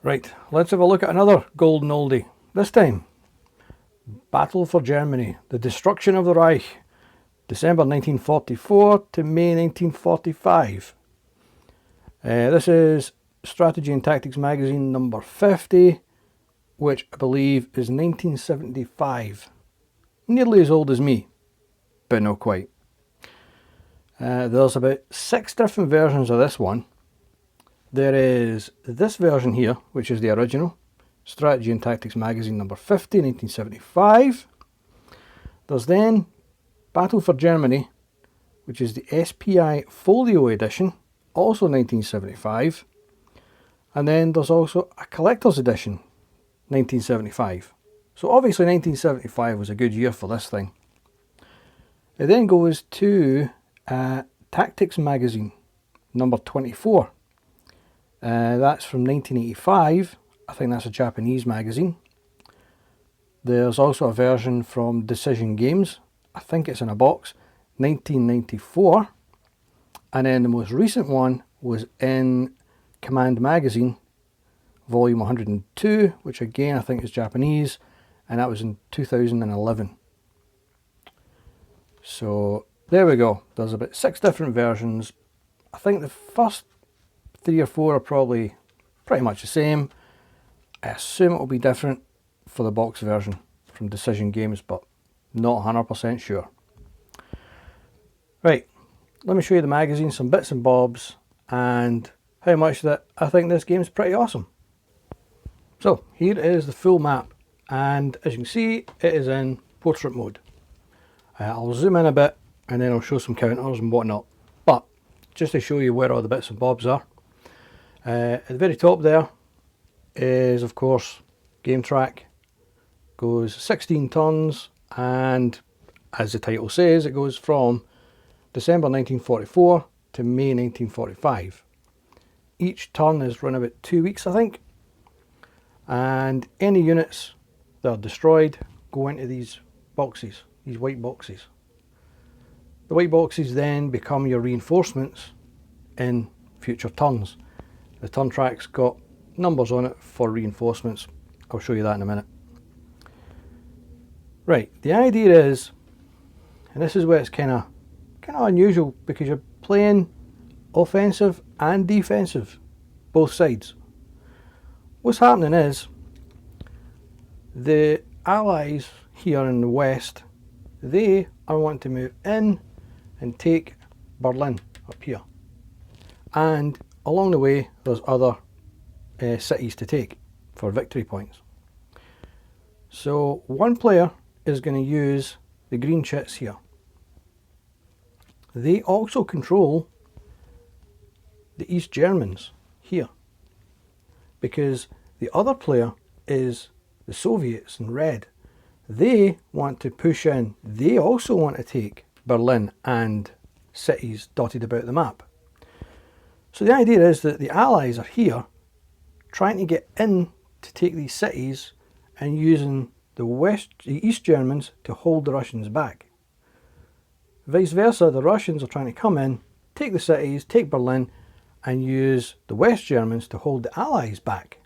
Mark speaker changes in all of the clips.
Speaker 1: Right, let's have a look at another golden oldie. This time, Battle for Germany, the Destruction of the Reich, December 1944 to May 1945. This is Strategy and Tactics magazine number 50, which I believe is 1975. Nearly as old as me, but not quite. There's about 6 different versions of this one. There is this version here, which is the original, Strategy and Tactics magazine number 50, 1975. There's then Battle for Germany, which is the SPI Folio edition, also 1975. And then there's also a collector's edition, 1975. So obviously 1975 was a good year for this thing. It then goes to Tactics magazine, number 24. That's from 1985. I think that's a Japanese magazine. There's also a version from Decision Games. I think it's in a box, 1994. And then the most recent one was in Command magazine, volume 102, which again I think is Japanese, and that was in 2011. So there we go. There's about 6 different versions. I think the first 3 or 4 are probably pretty much the same. I assume it will be different for the box version from Decision Games, but not 100% sure. Right, let me show you the magazine, some bits and bobs, and how much that I think this game is pretty awesome. So here is the full map, and as you can see it is in portrait mode. I'll zoom in a bit and then I'll show some counters and whatnot, but just to show you where all the bits and bobs are. At the very top there is of course game track, goes 16 turns, and as the title says it goes from December 1944 to May 1945. Each turn is run about 2 weeks I think, and any units that are destroyed go into these boxes, these white boxes. The white boxes then become your reinforcements in future turns. The turn track's got numbers on it for reinforcements. I'll show you that in a minute. Right, the idea is, and this is where it's kind of unusual, because you're playing offensive and defensive, both sides. What's happening is the Allies here in the west, they are wanting to move in and take Berlin up here, and along the way there's other cities to take for victory points. So one player is going to use the green chits here. They also control the East Germans here, because the other player is the Soviets in red. They want to push in. They also want to take Berlin and cities dotted about the map. So the idea is that the Allies are here trying to get in to take these cities and using the East Germans to hold the Russians back. Vice versa, the Russians are trying to come in, take the cities, take Berlin, and use the West Germans to hold the Allies back.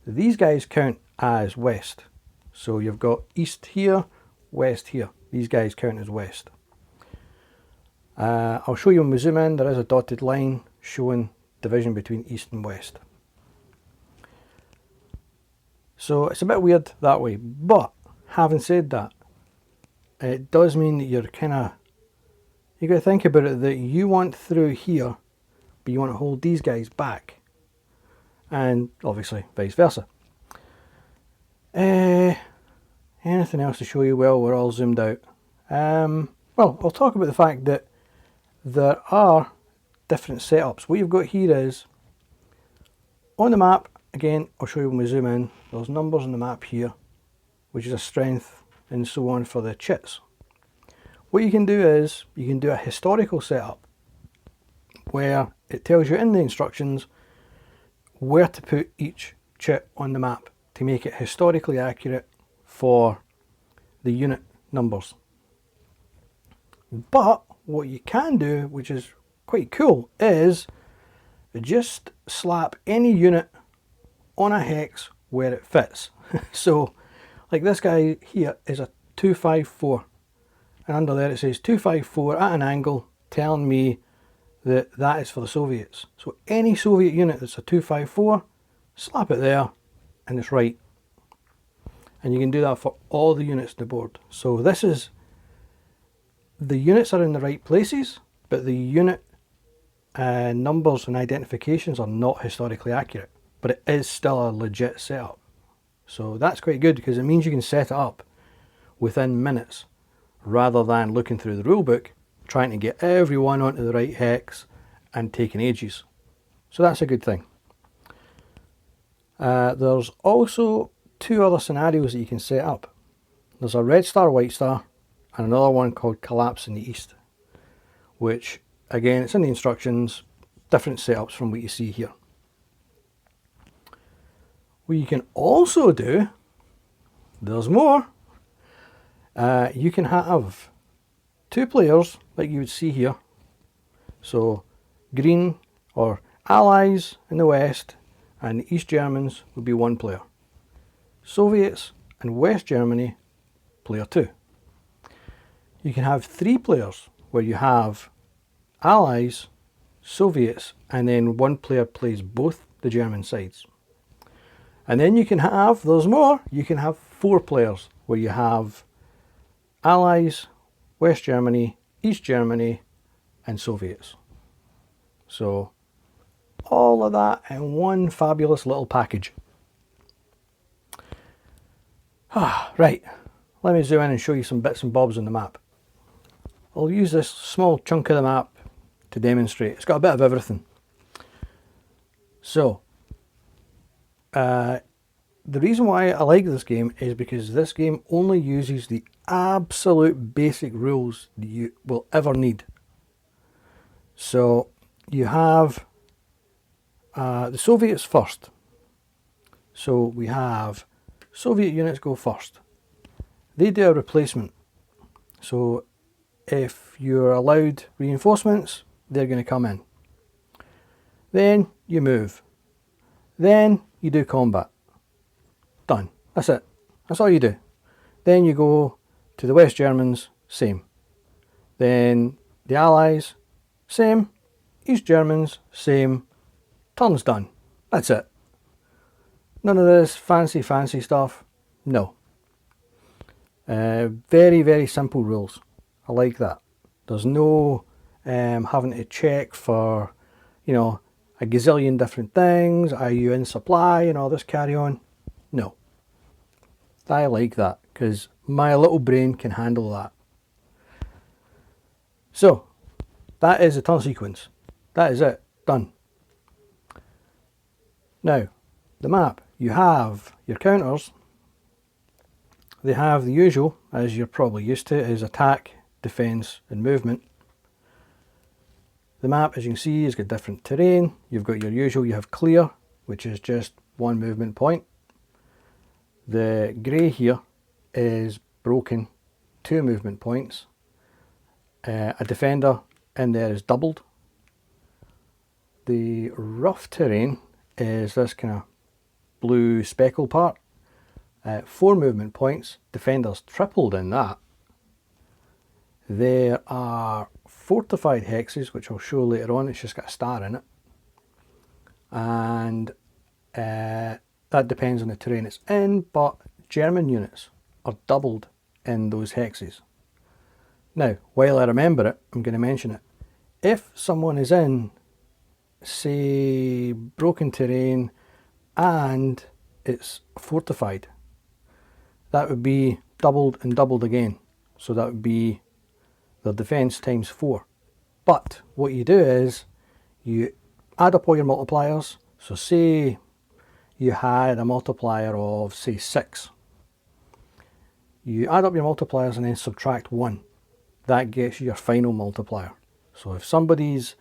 Speaker 1: These guys count as West. So you've got East here, West here. These guys count as West. I'll show you when we zoom in, there is a dotted line showing division between East and West. So it's a bit weird that way, but having said that, it does mean that you've got to think about it, that you want through here, but you want to hold these guys back, and obviously vice versa. Anything else to show you? Well, we're all zoomed out. Well, I'll talk about the fact that there are different setups. What you've got here is, on the map, again, I'll show you when we zoom in, there's numbers on the map here, which is a strength and so on for the chits. What you can do is, you can do a historical setup, where it tells you in the instructions where to put each chit on the map to make it historically accurate for the unit numbers. But what you can do, which is quite cool, is just slap any unit on a hex where it fits. So, like this guy here is a 254, and under there it says 254 at an angle, telling me that that is for the Soviets. So any Soviet unit that's a 254, slap it there, and it's right. And you can do that for all the units on the board. So this is, the units are in the right places, but the unit numbers and identifications are not historically accurate. But it is still a legit setup. So that's quite good, because it means you can set it up within minutes, rather than looking through the rulebook, trying to get everyone onto the right hex and taking ages. So that's a good thing. There's also two other scenarios that you can set up. There's a red star, white star, and another one called collapse in the east, which again, it's in the instructions, different setups from what you see here. What you can also do, there's more, you can have two players like you would see here. So green, or Allies in the west, and East Germans would be one player. Soviets and West Germany, player two. You can have three players where you have Allies, Soviets, and then one player plays both the German sides. And then you can have, there's more, you can have four players where you have Allies, West Germany, East Germany, and Soviets. So all of that in one fabulous little package. Right, let me zoom in and show you some bits and bobs on the map. I'll use this small chunk of the map to demonstrate. It's got a bit of everything. So, the reason why I like this game is because this game only uses the absolute basic rules that you will ever need. So, you have the Soviets first. So we have Soviet units go first. They do a replacement. So if you're allowed reinforcements, they're going to come in. Then you move. Then you do combat. Done. That's it. That's all you do. Then you go to the West Germans, same. Then the Allies, same. East Germans, same. Turn's done. That's it. None of this fancy stuff. No. Very, very simple rules. I like that. There's no having to check for, you know, a gazillion different things. Are you in supply and all this carry on? No. I like that because my little brain can handle that. So, that is the turn sequence. That is it. Done. Now, the map. You have your counters. They have the usual, as you're probably used to, is attack, defence and movement. The map, as you can see, has got different terrain. You've got your usual, you have clear, which is just one movement point. The grey here is broken, 2 movement points. A defender in there is doubled. The rough terrain is this kind of blue speckle part. 4 movement points, defenders tripled in that. There are fortified hexes, which I'll show later on. It's just got a star in it. And that depends on the terrain it's in, but German units are doubled in those hexes. Now, while I remember it, I'm going to mention it. If someone is in, say, broken terrain and it's fortified, that would be doubled and doubled again. So that would be the defence times 4. But what you do is you add up all your multipliers. So say you had a multiplier of, say, 6. You add up your multipliers and then subtract 1. That gets you your final multiplier. So if somebody's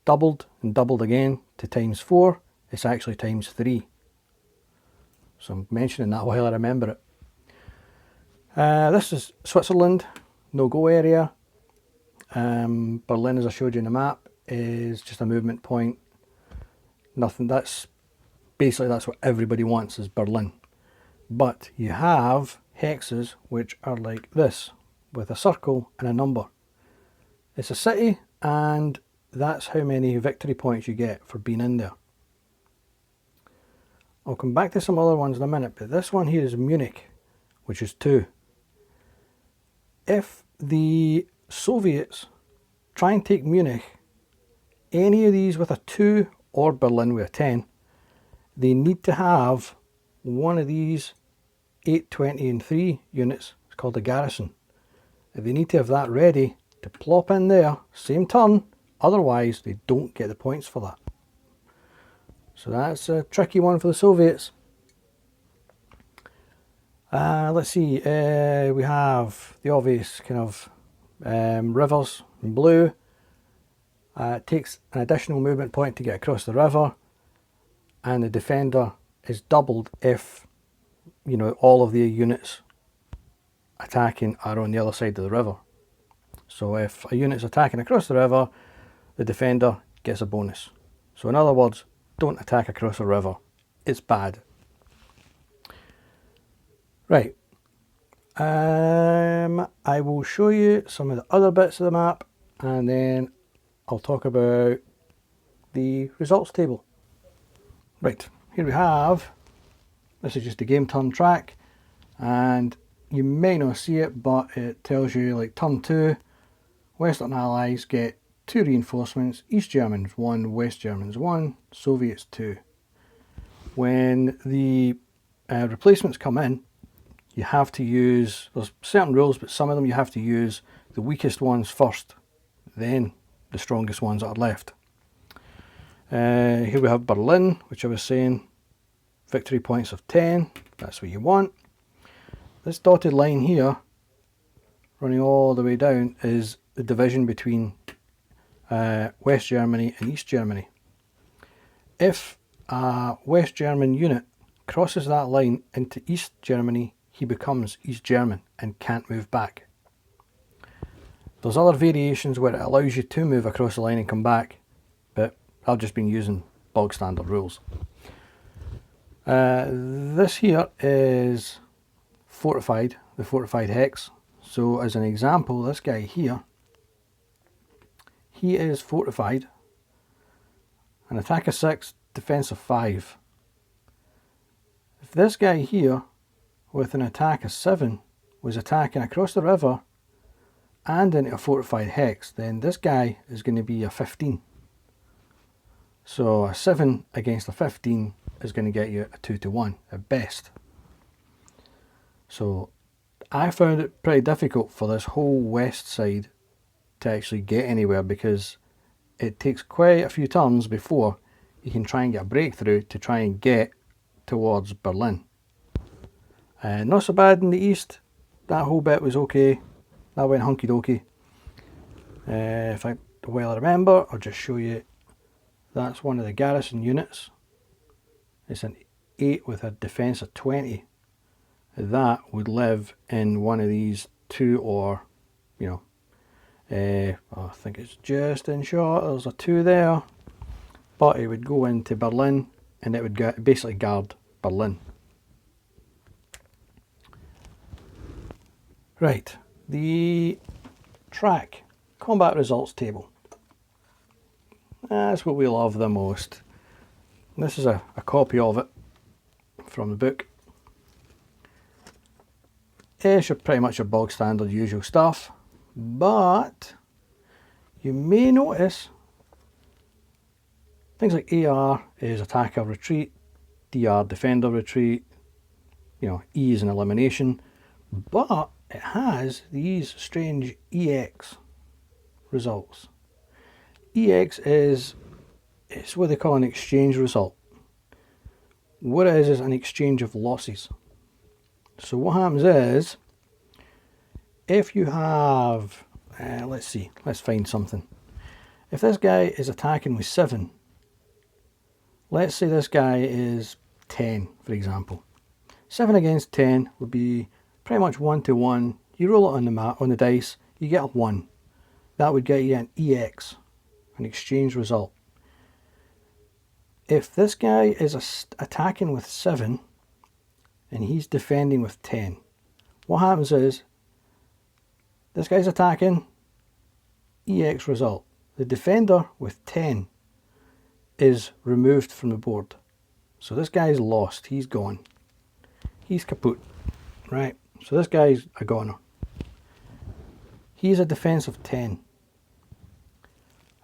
Speaker 1: doubled and doubled again to times 4, it's actually times 3. So I'm mentioning that while I remember it. This is Switzerland, no-go area. Berlin, as I showed you in the map, is just a movement point. Nothing, that's basically that's what everybody wants, is Berlin. But you have hexes which are like this, with a circle and a number. It's a city, and that's how many victory points you get for being in there. I'll come back to some other ones in a minute, but this one here is Munich, which is 2. If the Soviets try and take Munich, any of these with a 2 or Berlin with a 10, they need to have one of these 8, 20 and 3 units. It's called a garrison. They need to have that ready to plop in there, same turn, otherwise they don't get the points for that. So that's a tricky one for the Soviets. Let's see, we have the obvious kind of rivers in blue. It takes an additional movement point to get across the river, and the defender is doubled if, you know, all of the units attacking are on the other side of the river. So if a unit's attacking across the river, the defender gets a bonus. So in other words, don't attack across a river. It's bad. Right. I will show you some of the other bits of the map, and then I'll talk about the results table. Right, here we have, this is just a game turn track, and you may not see it, but it tells you like turn 2, Western Allies get 2 reinforcements, East Germans 1, West Germans 1, Soviets 2. When the replacements come in, you have to use, there's certain rules, but some of them you have to use the weakest ones first, then the strongest ones that are left. Here we have Berlin, which I was saying, victory points of 10, that's what you want. This dotted line here, running all the way down, is the division between West Germany and East Germany. If a West German unit crosses that line into East Germany, he becomes East German and can't move back. There's other variations where it allows you to move across the line and come back, but I've just been using bog standard rules. This here is fortified, the fortified hex. So as an example, this guy here, he is fortified, an attack of 6, defense of 5. If this guy here with an attack of 7 was attacking across the river and into a fortified hex, then this guy is going to be a 15. So a 7 against a 15 is going to get you a 2-to-1 at best. So I found it pretty difficult for this whole west side to actually get anywhere, because it takes quite a few turns before you can try and get a breakthrough to try and get towards Berlin. Not so bad in the east, that whole bit was okay, that went hunky dokey. If I well remember, I'll just show you, that's one of the garrison units. It's an 8 with a defense of 20. That would live in one of these 2 or, you know, I think it's just in short, there's a 2 there, but it would go into Berlin and it would basically guard Berlin. Right, the track combat results table. That's what we love the most. This is a copy of it from the book. It's pretty much your bog standard usual stuff, but you may notice things like AR is attacker retreat, DR defender retreat, you know, E is an elimination, but it has these strange EX results. EX is, it's what they call an exchange result. What it is an exchange of losses. So what happens is, if you have, let's see, let's find something. If this guy is attacking with 7, let's say this guy is 10, for example. 7 against 10 would be pretty much 1-to-1. You roll it on the map, on the dice, you get a 1. That would get you an EX, an exchange result. if this guy is attacking with 7 and he's defending with 10, what happens is this guy's attacking, EX result. The defender with 10 is removed from the board. So this guy's lost, he's gone. He's kaput, right? So this guy's a goner. He's a defense of 10.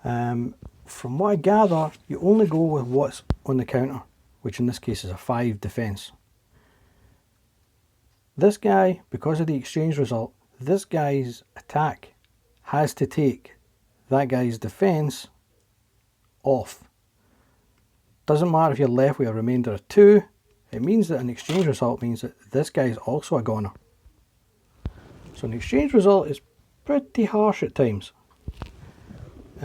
Speaker 1: From what I gather, you only go with what's on the counter, which in this case is a 5 defense. This guy, because of the exchange result, this guy's attack has to take that guy's defense off. Doesn't matter if you're left with a remainder of 2, it means that an exchange result means that this guy's also a goner. So an exchange result is pretty harsh at times.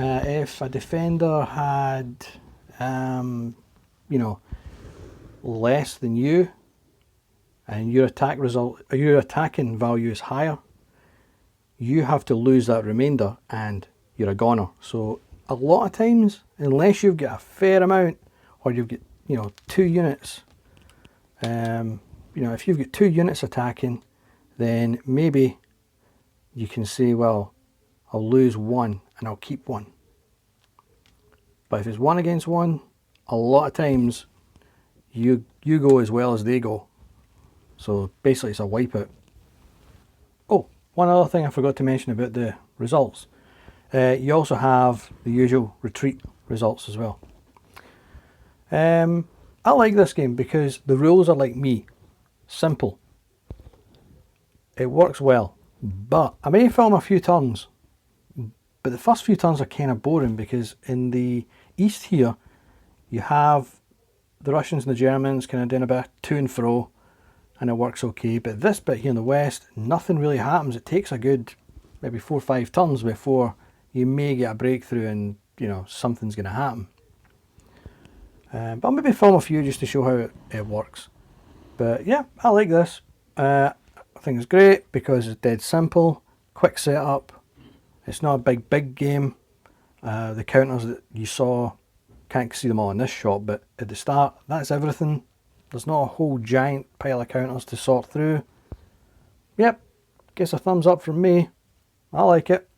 Speaker 1: If a defender had, less than you, and your attack result, or your attacking value is higher, you have to lose that remainder, and you're a goner. So a lot of times, unless you've got a fair amount, or you've got 2 units, if you've got 2 units attacking, then maybe you can say, well, I'll lose 1 and I'll keep 1. But if it's 1 against 1, a lot of times you go as well as they go. So basically it's a wipeout. Oh, one other thing I forgot to mention about the results. You also have the usual retreat results as well. I like this game because the rules are like me. Simple. It works well. But I may film a few turns. But the first few turns are kind of boring because in the east here, you have the Russians and the Germans kind of doing a bit of to and fro, and it works okay. But this bit here in the west, nothing really happens. It takes a good maybe 4 or 5 turns before you may get a breakthrough and something's going to happen. But I'll maybe film a few just to show how it works. But yeah, I like this. I think it's great because it's dead simple, quick setup. It's not a big game. The counters that you saw, can't see them all in this shot, but at the start, that's everything. There's not a whole giant pile of counters to sort through. Yep, gets a thumbs up from me. I like it.